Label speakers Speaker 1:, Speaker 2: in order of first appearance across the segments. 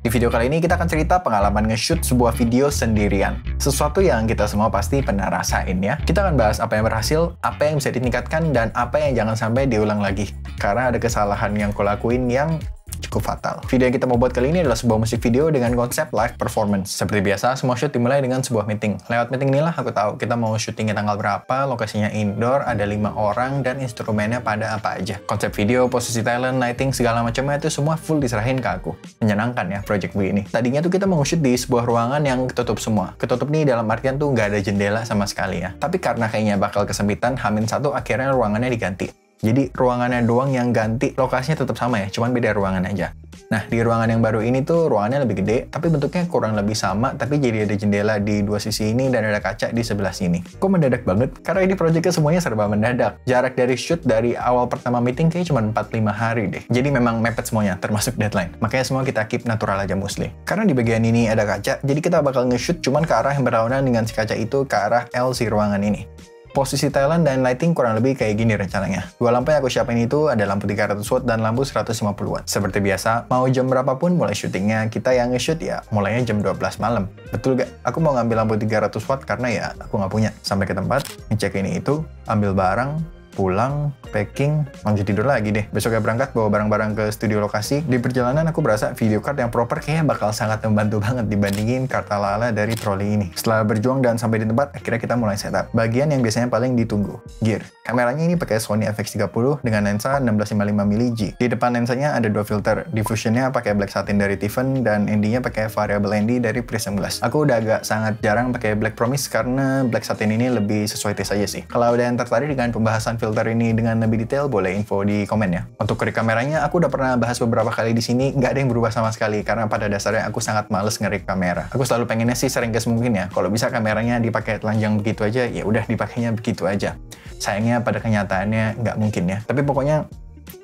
Speaker 1: Di video kali ini kita akan cerita pengalaman nge-shoot sebuah video sendirian. Sesuatu yang kita semua pasti pernah rasain ya. Kita akan bahas apa yang berhasil, apa yang bisa ditingkatkan, dan apa yang jangan sampai diulang lagi. Karena ada kesalahan yang kulakuin yang cukup fatal. Video yang kita mau buat kali ini adalah sebuah musik video dengan konsep live performance. Seperti biasa, semua shoot dimulai dengan sebuah meeting. Lewat meeting inilah aku tahu kita mau syutingnya tanggal berapa, lokasinya indoor, ada 5 orang, dan instrumennya pada apa aja. Konsep video, posisi talent, lighting, segala macamnya itu semua full diserahin ke aku. Menyenangkan ya project gue ini. Tadinya tuh kita mau shoot di sebuah ruangan yang ketutup semua. Ketutup nih dalam artian tuh nggak ada jendela sama sekali ya. Tapi karena kayaknya bakal kesempitan, H-1 akhirnya ruangannya diganti. Jadi ruangannya doang yang ganti, lokasinya tetap sama ya, cuman beda ruangan aja. Nah, di ruangan yang baru ini tuh ruangannya lebih gede, tapi bentuknya kurang lebih sama, tapi jadi ada jendela di dua sisi ini dan ada kaca di sebelah sini. Kok mendadak banget? Karena ini projectnya semuanya serba mendadak. Jarak dari shoot dari awal pertama meeting kayaknya cuma 4-5 hari deh. Jadi memang mepet semuanya, termasuk deadline. Makanya semua kita keep natural aja mostly. Karena di bagian ini ada kaca, jadi kita bakal nge-shoot cuman ke arah yang berlawanan dengan si kaca itu ke arah L si ruangan ini. Posisi talent dan lighting kurang lebih kayak gini rencananya. Dua lampu yang aku siapin itu ada lampu 300 watt dan lampu 150 watt. Seperti biasa, mau jam berapapun mulai syutingnya, kita yang nge-shoot ya mulainya jam 12 malam. Betul gak? Aku mau ngambil lampu 300 watt karena ya aku nggak punya. Sampai ke tempat, ngecek ini itu, ambil barang, pulang, packing, langsung tidur lagi deh. Besoknya berangkat bawa barang-barang ke studio lokasi. Di perjalanan aku berasa video card yang proper kayaknya bakal sangat membantu banget dibandingin kart ala-ala dari troli ini. Setelah berjuang dan sampai di tempat, akhirnya kita mulai setup. Bagian yang biasanya paling ditunggu, gear. Kameranya ini pakai Sony FX30 dengan lensa 1655mm. Di depan lensanya ada 2 filter. Diffusionnya pakai black satin dari Tiffen dan ND-nya pakai variable ND dari Prism Glass. Aku udah agak sangat jarang pakai black promise karena black satin ini lebih sesuai taste aja sih. Kalau ada yang tertarik dengan pembahasan filter ini dengan lebih detail, boleh info di komen ya. Untuk ngerik kameranya, aku udah pernah bahas beberapa kali di sini, nggak ada yang berubah sama sekali karena pada dasarnya aku sangat males ngerik kamera. Aku selalu pengennya sih seringkes mungkin ya. Kalau bisa kameranya dipakai telanjang begitu aja, ya udah dipakainya begitu aja. Sayangnya pada kenyataannya nggak mungkin ya. Tapi pokoknya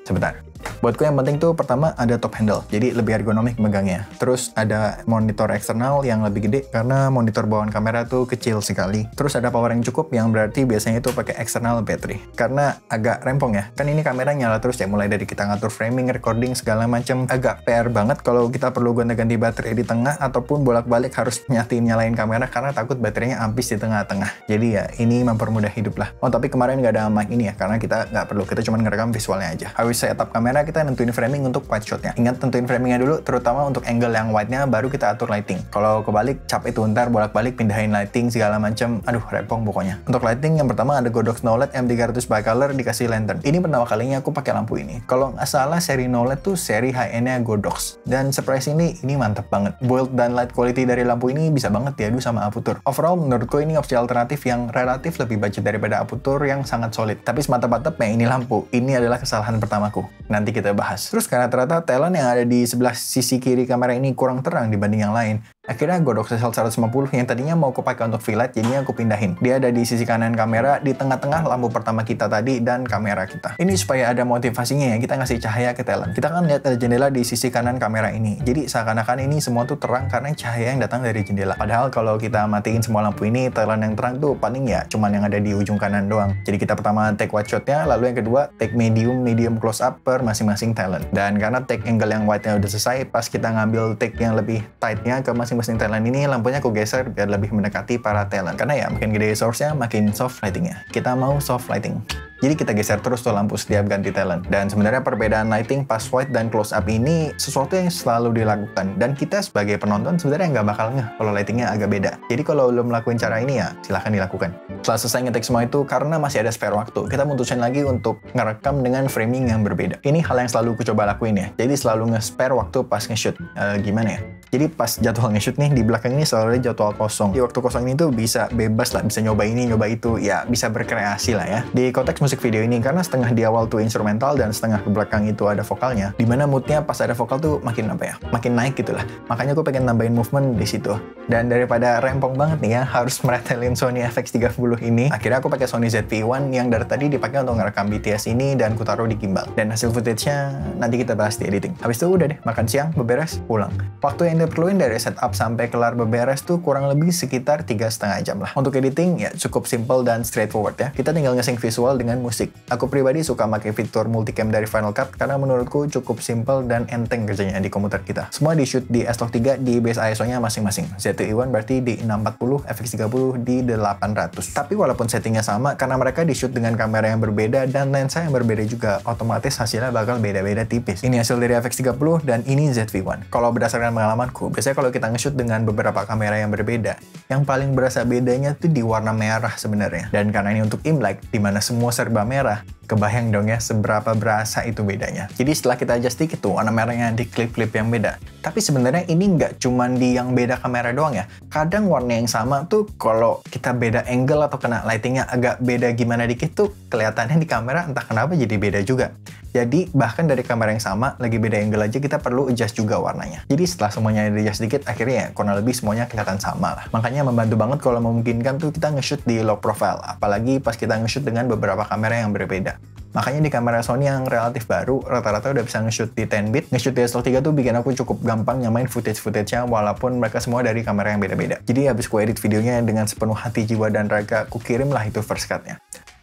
Speaker 1: sebentar. Buatku yang penting tuh pertama ada top handle, jadi lebih ergonomik megangnya. Terus ada monitor eksternal yang lebih gede karena monitor bawaan kamera tuh kecil sekali. Terus ada power yang cukup yang berarti biasanya itu pakai external battery. Karena agak rempong ya, kan ini kamera nyala terus ya, mulai dari kita ngatur framing, recording, segala macam. Agak PR banget kalau kita perlu gonta-ganti baterai di tengah ataupun bolak-balik harus nyalain kamera karena takut baterainya habis di tengah-tengah. Jadi ya ini mempermudah hidup lah. Oh tapi kemarin nggak ada mic ini ya, karena kita nggak perlu, kita cuma ngerekam visualnya aja. Habis setup kamera, kita nentuin framing untuk wide shotnya. Ingat tentuin framingnya dulu, terutama untuk angle yang wide-nya, baru kita atur lighting. Kalau kebalik, cap itu ntar bolak-balik pindahin lighting segala macam. Aduh, repong pokoknya. Untuk lighting yang pertama ada Godox Knowlet M300 bicolor dikasih lantern. Ini pertama kalinya aku pakai lampu ini. Kalau nggak salah seri Knowlet tuh seri high-end-nya Godox. Dan surprisingly ini mantep banget. Build dan light quality dari lampu ini bisa banget diadu sama Aputure. Overall menurutku ini opsi alternatif yang relatif lebih budget daripada Aputure yang sangat solid. Tapi semantap-mantapnya ini lampu. Ini adalah kesalahan pertamaku. Nanti kita bahas. Terus karena ternyata talent yang ada di sebelah sisi kiri kamera ini kurang terang dibanding yang lain, akhirnya Godox SL150 yang tadinya mau aku pakai untuk V-Light jadinya aku pindahin. Dia ada di sisi kanan kamera, di tengah-tengah lampu pertama kita tadi dan kamera kita. Ini supaya ada motivasinya ya, kita ngasih cahaya ke talent. Kita kan lihat ada jendela di sisi kanan kamera ini. Jadi seakan-akan ini semua tuh terang karena cahaya yang datang dari jendela. Padahal kalau kita matiin semua lampu ini, talent yang terang tuh paling ya cuman yang ada di ujung kanan doang. Jadi kita pertama take wide shotnya, lalu yang kedua take medium close up per masing-masing talent. Dan karena take angle yang wide-nya udah selesai, pas kita ngambil take yang lebih tight-nya ke masing-masing talent ini, lampunya aku geser biar lebih mendekati para talent. Karena ya makin gede source-nya, makin soft lighting-nya. Kita mau soft lighting. Jadi kita geser terus tuh lampu setiap ganti talent. Dan sebenarnya perbedaan lighting pas wide dan close up ini sesuatu yang selalu dilakukan. Dan kita sebagai penonton sebenarnya nggak bakal ngeh kalau lightingnya agak beda. Jadi kalau belum melakukan cara ini ya silahkan dilakukan. Setelah selesai ngetik semua itu, karena masih ada spare waktu, kita mutusin lagi untuk ngerekam dengan framing yang berbeda. Ini hal yang selalu aku coba lakuin ya. Jadi selalu nge-spare waktu pas nge-shoot. Gimana ya? Jadi pas jadwal nge-shoot nih, di belakang ini selalu ada jadwal kosong. Di waktu kosong ini tuh bisa bebas lah, bisa nyoba ini, nyoba itu. Ya bisa berkreasi lah ya. Di konteks musik video ini, karena setengah di awal tuh instrumental dan setengah ke belakang itu ada vokalnya, dimana moodnya pas ada vokal tuh makin apa ya, makin naik gitu lah. Makanya aku pengen nambahin movement di situ. Dan daripada rempong banget nih ya, harus meretelin Sony FX30 ini, akhirnya aku pakai Sony ZV-1 yang dari tadi dipakai untuk ngerekam BTS ini dan ku taruh di gimbal. Dan hasil footage-nya nanti kita bahas di editing. Habis itu udah deh, makan siang, beberes, pulang. Waktu yang yang diperluin dari setup sampai kelar beberes tuh kurang lebih sekitar 3,5 jam lah. Untuk editing ya cukup simple dan straightforward ya. Kita tinggal nge-sync visual dengan musik. Aku pribadi suka pakai fitur multicam dari Final Cut karena menurutku cukup simple dan enteng kerjanya di komputer kita. Semua di shoot di S-Log 3 di base ISO-nya masing-masing. Z2i1 berarti di 640, FX30 di 800. Tapi walaupun settingnya sama, karena mereka di shoot dengan kamera yang berbeda dan lensa yang berbeda juga, otomatis hasilnya bakal beda-beda tipis. Ini hasil dari FX30 dan ini ZV-1. Kalau berdasarkan pengalamanku, biasanya kalau kita nge-shoot dengan beberapa kamera yang berbeda, yang paling berasa bedanya tuh di warna merah sebenarnya. Dan karena ini untuk Imlek, dimana semua serba merah, kebayang dong ya seberapa berasa itu bedanya. Jadi setelah kita adjust dikit tuh warna merahnya di klip-klip yang beda. Tapi sebenarnya ini nggak cuman di yang beda kamera doang ya. Kadang warna yang sama tuh kalau kita beda angle atau kena lightingnya agak beda gimana dikit tuh kelihatannya di kamera entah kenapa jadi beda juga. Jadi bahkan dari kamera yang sama, lagi beda angle aja kita perlu adjust juga warnanya. Jadi setelah semuanya di-adjust dikit, akhirnya ya kurang lebih semuanya kelihatan sama lah. Makanya membantu banget kalau memungkinkan tuh kita nge-shoot di low profile. Apalagi pas kita nge-shoot dengan beberapa kamera yang berbeda. Makanya di kamera Sony yang relatif baru, rata-rata udah bisa nge-shoot di 10-bit. Nge-shoot di S-Log 3 tuh bikin aku cukup gampang nyamain footage-nya walaupun mereka semua dari kamera yang beda-beda. Jadi habis ku edit videonya dengan sepenuh hati, jiwa, dan raga, ku kirim lah itu first cut-nya.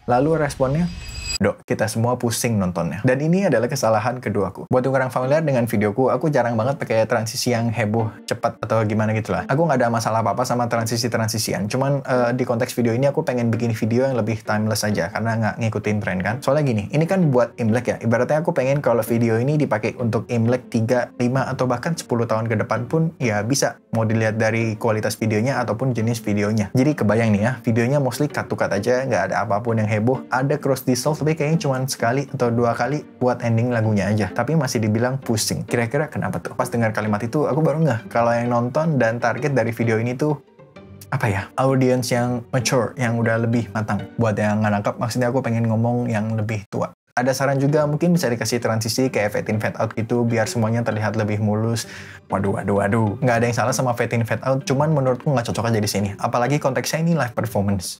Speaker 1: Lalu responnya? Dok, kita semua pusing nontonnya. Dan ini adalah kesalahan keduaku. Buat yang kurang familiar dengan videoku, aku jarang banget pakai transisi yang heboh, cepat, atau gimana gitu lah. Aku nggak ada masalah apa-apa sama transisi-transisian. Cuman di konteks video ini aku pengen bikin video yang lebih timeless aja, karena nggak ngikutin tren kan. Soalnya gini, ini kan buat Imlek ya. Ibaratnya aku pengen kalau video ini dipakai untuk Imlek 3, 5, atau bahkan 10 tahun ke depan pun, ya bisa. Mau dilihat dari kualitas videonya ataupun jenis videonya. Jadi kebayang nih ya, videonya mostly cut-to-cut aja, nggak ada apapun yang heboh. Ada cross dissolve, tapi kayaknya cuma sekali atau 2 kali buat ending lagunya aja. Tapi masih dibilang pusing. Kira-kira kenapa tuh? Pas dengar kalimat itu, aku baru ngeh kalau yang nonton dan target dari video ini tuh apa ya? Audience yang mature, yang udah lebih matang. Buat yang nggak nangkep, maksudnya aku pengen ngomong yang lebih tua. Ada saran juga mungkin bisa dikasih transisi kayak fade in fade out gitu biar semuanya terlihat lebih mulus. Waduh. Nggak ada yang salah sama fade in fade out, cuman menurutku nggak cocok aja di sini. Apalagi konteksnya ini live performance.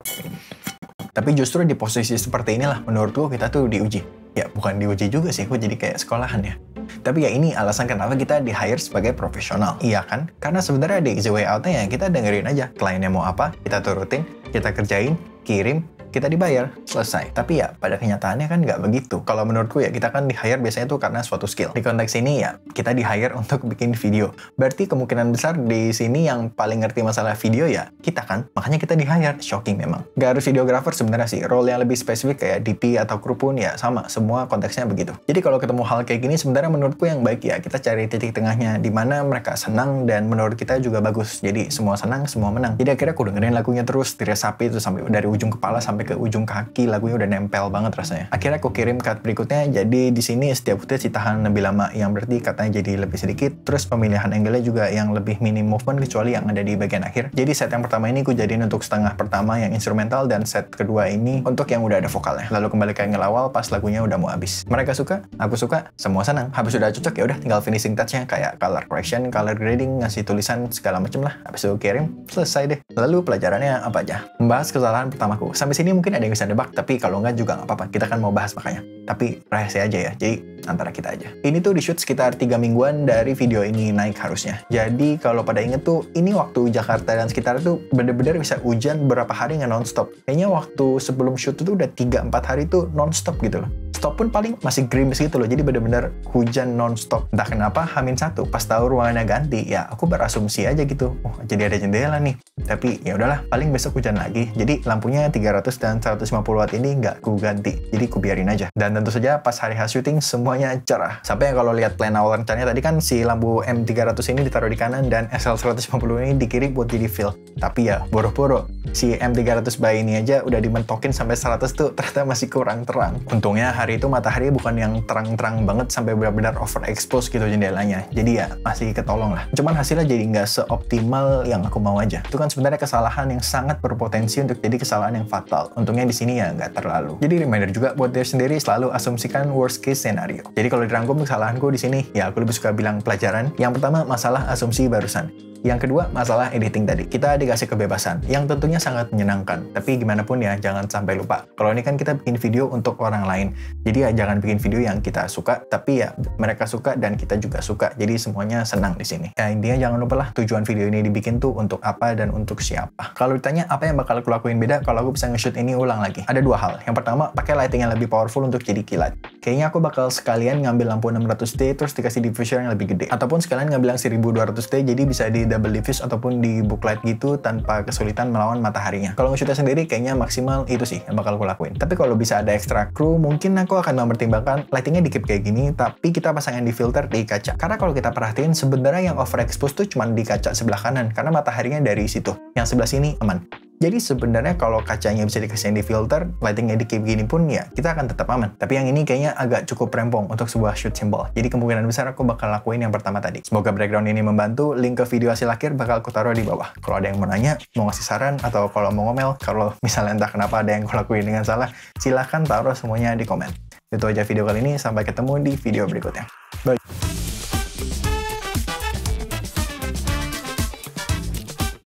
Speaker 1: Tapi justru di posisi seperti inilah menurutku kita tuh diuji. Ya bukan diuji juga sih, aku jadi kayak sekolahan ya. Tapi ya ini alasan kenapa kita di-hire sebagai profesional. Iya kan? Karena sebenarnya di easy way out-nya ya kita dengerin aja. Kliennya mau apa, kita turutin, kita kerjain, kirim, kita dibayar, selesai. Tapi ya, pada kenyataannya kan nggak begitu. Kalau menurutku ya, kita kan di-hire biasanya tuh karena suatu skill. Di konteks ini ya, kita di-hire untuk bikin video. Berarti kemungkinan besar di sini yang paling ngerti masalah video ya, kita kan. Makanya kita di-hire. Shocking memang. Nggak harus videographer sebenarnya sih. Role yang lebih spesifik kayak DP atau kru pun ya sama. Semua konteksnya begitu. Jadi kalau ketemu hal kayak gini, sebenarnya menurutku yang baik ya, kita cari titik tengahnya. Di mana mereka senang dan menurut kita juga bagus. Jadi semua senang, semua menang. Jadi akhirnya aku dengerin lagunya terus, diresapi itu sampai dari ujung kepala sampai ke ujung kaki, lagunya udah nempel banget rasanya. Akhirnya aku kirim cut berikutnya, jadi di sini setiap footage ditahan lebih lama, yang berarti katanya jadi lebih sedikit, terus pemilihan angle-nya juga yang lebih minim movement kecuali yang ada di bagian akhir. Jadi set yang pertama ini aku jadiin untuk setengah pertama yang instrumental, dan set kedua ini untuk yang udah ada vokalnya. Lalu kembali ke angle awal pas lagunya udah mau habis. Mereka suka, aku suka, semua senang. Habis udah cocok ya udah tinggal finishing touch-nya kayak color correction, color grading, ngasih tulisan segala macem lah. Habis itu kirim, selesai deh. Lalu pelajarannya apa aja? Membahas kesalahan pertamaku. Sampai sini mungkin ada yang bisa nebak, tapi kalau nggak juga nggak apa-apa. Kita kan mau bahas makanya. Tapi rahasia aja ya, jadi antara kita aja. Ini tuh di shoot sekitar 3 mingguan dari video ini naik harusnya. Jadi kalau pada inget tuh, ini waktu Jakarta dan sekitar tuh bener-bener bisa hujan berapa hari nggak non-stop. Kayaknya waktu sebelum shoot itu udah 3-4 hari tuh non-stop gitu loh. Stop pun paling masih gerimis gitu loh, jadi bener-bener hujan non-stop. Entah kenapa H-1 pas tahu ruangannya ganti, ya aku berasumsi aja gitu, oh jadi ada jendela nih. Tapi ya udahlah, paling besok hujan lagi. Jadi lampunya 300 dan 150 watt ini nggak ku ganti, jadi ku biarin aja. Dan tentu saja pas hari H syuting semuanya cerah. Sampai kalau lihat plan awal rencananya tadi kan si lampu M300 ini ditaruh di kanan dan SL150 ini dikirim buat jadi fill. Tapi ya boro-boro si M300 by ini aja udah dimentokin sampai 100 tuh ternyata masih kurang terang. Untungnya hari itu matahari bukan yang terang-terang banget sampai benar-benar overexpose gitu jendelanya. Jadi ya masih ketolong lah. Cuman hasilnya jadi nggak seoptimal yang aku mau aja. Itu kan sebenarnya kesalahan yang sangat berpotensi untuk jadi kesalahan yang fatal. Untungnya di sini ya nggak terlalu. Jadi reminder juga buat diri sendiri selalu asumsikan worst case scenario. Jadi kalau dirangkum kesalahanku di sini ya aku lebih suka bilang pelajaran. Yang pertama masalah asumsi barusan. Yang kedua, masalah editing tadi. Kita dikasih kebebasan, yang tentunya sangat menyenangkan. Tapi gimana pun ya, jangan sampai lupa. Kalau ini kan kita bikin video untuk orang lain. Jadi ya jangan bikin video yang kita suka, tapi ya mereka suka dan kita juga suka. Jadi semuanya senang di sini. Ya intinya jangan lupa lah, tujuan video ini dibikin tuh untuk apa dan untuk siapa. Kalau ditanya apa yang bakal aku lakuin beda kalau aku bisa nge-shoot ini ulang lagi. Ada dua hal. Yang pertama, pakai lighting yang lebih powerful untuk jadi kilat. Kayaknya aku bakal sekalian ngambil lampu 600D terus dikasih diffuser yang lebih gede. Ataupun sekalian ngambil yang 1200D jadi bisa di double diffuse ataupun di booklight gitu tanpa kesulitan melawan mataharinya. Kalau nge-shootnya sendiri kayaknya maksimal itu sih yang bakal aku lakuin. Tapi kalau bisa ada extra crew, mungkin aku akan mempertimbangkan lightingnya dikit kayak gini, tapi kita pasangin di filter di kaca. Karena kalau kita perhatiin sebenarnya yang overexpose tuh cuma di kaca sebelah kanan, karena mataharinya dari situ. Yang sebelah sini aman. Jadi sebenarnya kalau kacanya bisa dikasihin di filter, lightingnya dikit gini pun ya kita akan tetap aman. Tapi yang ini kayaknya agak cukup rempong untuk sebuah shoot symbol. Jadi kemungkinan besar aku bakal lakuin yang pertama tadi. Semoga background ini membantu. Link ke video hasil akhir bakal aku taruh di bawah. Kalau ada yang mau nanya, mau ngasih saran, atau kalau mau ngomel, kalau misalnya entah kenapa ada yang aku lakuin dengan salah, silahkan taruh semuanya di komen. Itu aja video kali ini, sampai ketemu di video berikutnya. Bye!